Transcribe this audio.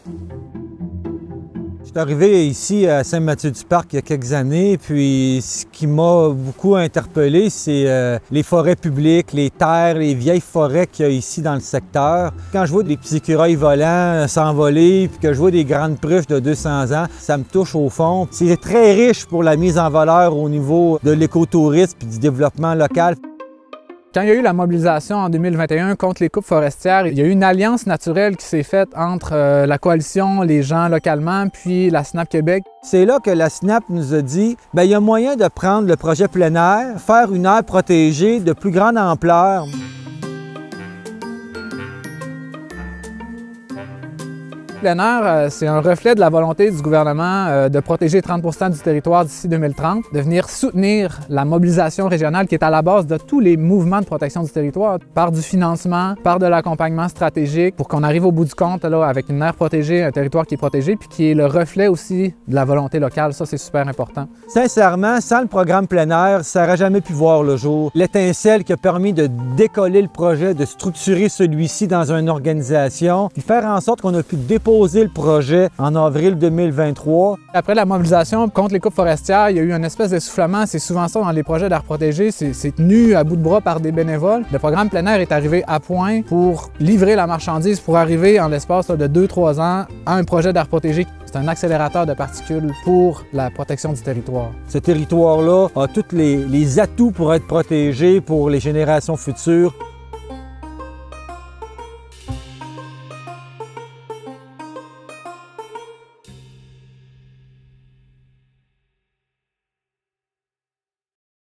Je suis arrivé ici à Saint-Mathieu-du-Parc il y a quelques années, puis ce qui m'a beaucoup interpellé, c'est les forêts publiques, les terres, les vieilles forêts qu'il y a ici dans le secteur. Quand je vois des petits écureuils volants s'envoler, puis que je vois des grandes pruches de 200 ans, ça me touche au fond. C'est très riche pour la mise en valeur au niveau de l'écotourisme et du développement local. Quand il y a eu la mobilisation en 2021 contre les coupes forestières, il y a eu une alliance naturelle qui s'est faite entre la coalition, les gens localement, puis la SNAP Québec. C'est là que la SNAP nous a dit il y a moyen de prendre le projet plein air, faire une aire protégée de plus grande ampleur. Plein air, c'est un reflet de la volonté du gouvernement de protéger 30 % du territoire d'ici 2030, de venir soutenir la mobilisation régionale qui est à la base de tous les mouvements de protection du territoire, par du financement, par de l'accompagnement stratégique, pour qu'on arrive au bout du compte là, avec une aire protégée, un territoire qui est protégé, puis qui est le reflet aussi de la volonté locale. Ça, c'est super important. Sincèrement, sans le programme plein air, ça n'aurait jamais pu voir le jour. L'étincelle qui a permis de décoller le projet, de structurer celui-ci dans une organisation, puis faire en sorte qu'on a pu déposer le projet en avril 2023. Après la mobilisation contre les coupes forestières, il y a eu une espèce d'essoufflement. C'est souvent ça dans les projets d'aire protégée, c'est tenu à bout de bras par des bénévoles. Le programme plein air est arrivé à point pour livrer la marchandise, pour arriver en l'espace de 2-3 ans à un projet d'aire protégée. C'est un accélérateur de particules pour la protection du territoire. Ce territoire-là a tous les atouts pour être protégé pour les générations futures.